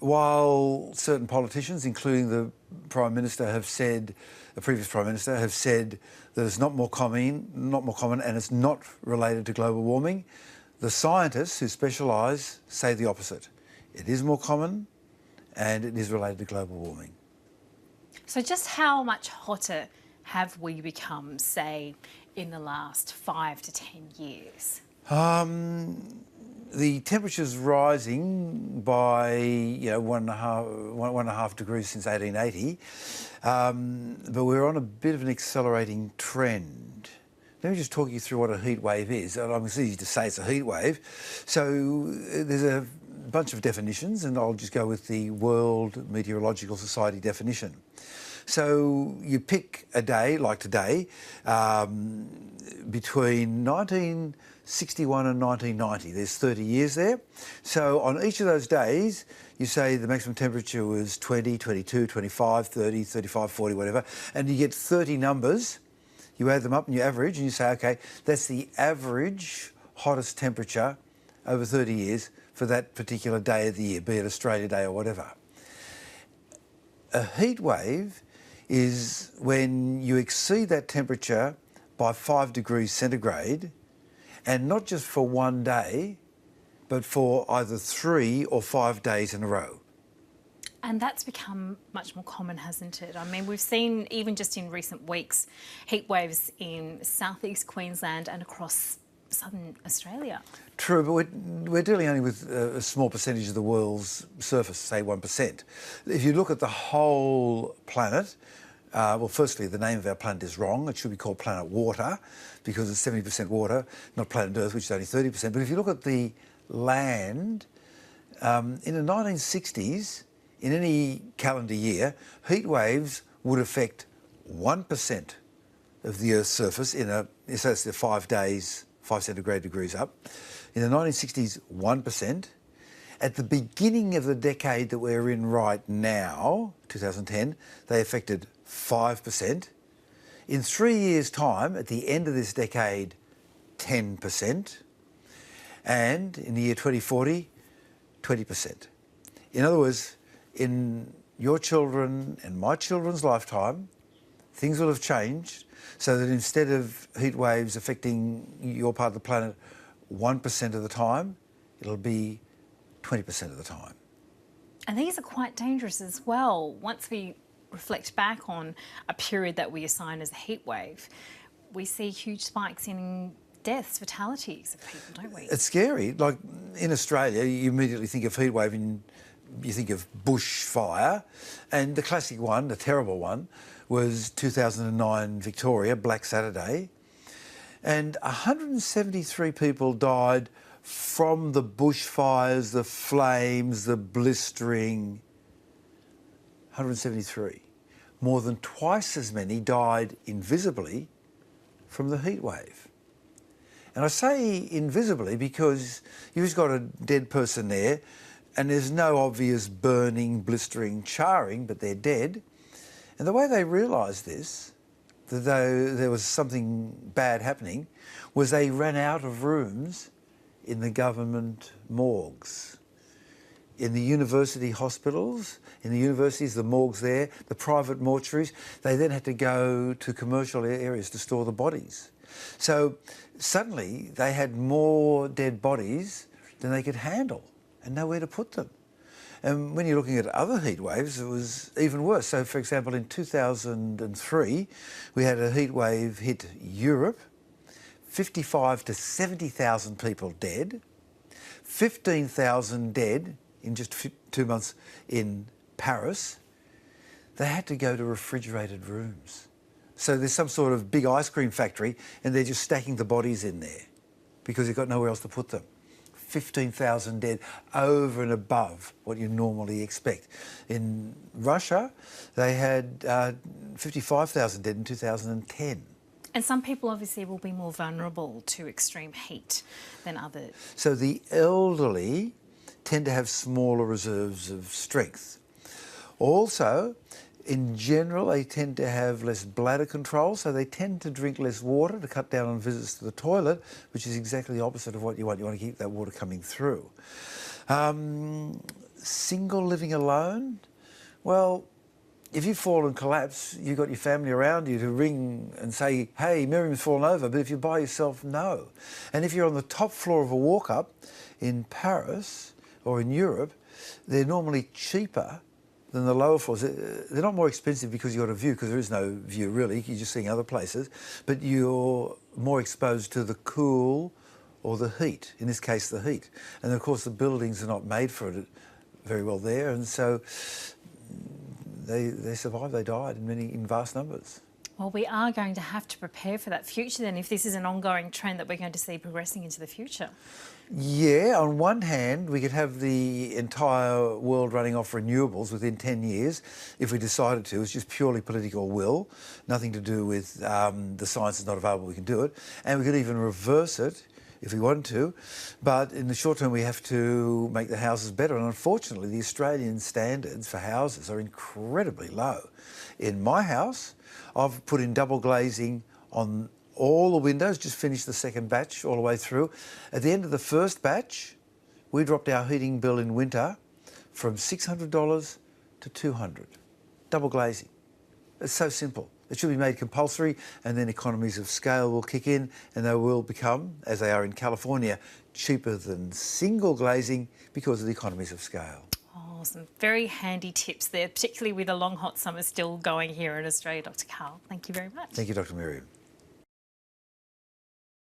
while certain politicians, including the Prime Minister, have said, the previous Prime Minister, have said that it's not more common, and it's not related to global warming, the scientists who specialise say the opposite. It is more common and it is related to global warming. So just how much hotter have we become, say, in the last 5 to 10 years? The temperature's rising by 1.5 degrees since 1880, but we're on a bit of an accelerating trend. Let me just talk you through what a heat wave is. It's easy to say it's a heat wave. So there's a bunch of definitions, and I'll just go with the World Meteorological Society definition. So you pick a day, like today, between 1961 and 1990. There's 30 years there. So on each of those days, you say the maximum temperature was 20, 22, 25, 30, 35, 40, whatever, and you get 30 numbers. You add them up and you average, and you say, OK, that's the average hottest temperature over 30 years for that particular day of the year, be it Australia Day or whatever. A heat wave is when you exceed that temperature by 5 degrees centigrade, and not just for one day, but for either 3 or 5 days in a row. And that's become much more common, hasn't it? I mean, we've seen, even just in recent weeks, heat waves in southeast Queensland and across southern Australia. True, but we're dealing only with a small percentage of the world's surface, say 1%. If you look at the whole planet, well, firstly, the name of our planet is wrong. It should be called planet water, because it's 70% water, not planet Earth, which is only 30%. But if you look at the land, in the 1960s, in any calendar year, heat waves would affect 1% of the Earth's surface so it's the 5 days, 5 centigrade degrees up. In the 1960s, 1%. At the beginning of the decade that we're in right now, 2010, they affected 5%. In 3 years' time, at the end of this decade, 10%. And in the year 2040, 20%. In other words, in your children and my children's lifetime, things will have changed so that instead of heat waves affecting your part of the planet 1% of the time, it'll be 20% of the time. And these are quite dangerous as well. Once we reflect back on a period that we assign as a heat wave, we see huge spikes in deaths, fatalities of people, don't we? It's scary. Like in Australia, you immediately think of heat wave and you think of bushfire. And the classic one, the terrible one, was 2009 Victoria, Black Saturday. And 173 people died from the bushfires, the flames, the blistering. 173. More than twice as many died invisibly from the heat wave. And I say invisibly because you've just got a dead person there and there's no obvious burning, blistering, charring, but they're dead. And the way they realised this, that there was something bad happening, was they ran out of rooms in the government morgues. In the university hospitals, in the universities, the morgues there, the private mortuaries, they then had to go to commercial areas to store the bodies. So suddenly they had more dead bodies than they could handle and nowhere to put them. And when you're looking at other heat waves, it was even worse. So, for example, in 2003, we had a heat wave hit Europe, 55 to 70,000 people dead, 15,000 dead in just 2 months in Paris. They had to go to refrigerated rooms. So there's some sort of big ice cream factory and they're just stacking the bodies in there because they've got nowhere else to put them. 15,000 dead over and above what you normally expect. In Russia, they had 55,000 dead in 2010. And some people obviously will be more vulnerable to extreme heat than others. So the elderly tend to have smaller reserves of strength. Also, in general, they tend to have less bladder control, so they tend to drink less water to cut down on visits to the toilet, which is exactly the opposite of what you want. You want to keep that water coming through. single living alone, well, if you fall and collapse, you've got your family around you to ring and say, hey, Miriam's fallen over. But if you're by yourself, no. And if you're on the top floor of a walk-up in Paris or in Europe, they're normally cheaper than the lower floors. They're not more expensive because you've got a view, because there is no view really, you're just seeing other places, but you're more exposed to the cool or the heat, in this case the heat. And of course the buildings are not made for it very well there, and so they survived, they died in vast numbers. Well, we are going to have to prepare for that future then, if this is an ongoing trend that we're going to see progressing into the future. Yeah, on one hand, we could have the entire world running off renewables within 10 years if we decided to. It's just purely political will, nothing to do with the science is not available, we can do it. And we could even reverse it if we wanted to. But in the short term, we have to make the houses better. And unfortunately, the Australian standards for houses are incredibly low. In my house, I've put in double glazing on all the windows, just finished the second batch all the way through. At the end of the first batch, we dropped our heating bill in winter from $600 to $200. Double glazing. It's so simple. It should be made compulsory, and then economies of scale will kick in, and they will become, as they are in California, cheaper than single glazing because of the economies of scale. Oh, some very handy tips there, particularly with a long hot summer still going here in Australia. Dr. Karl, thank you very much. Thank you, Dr. Miriam.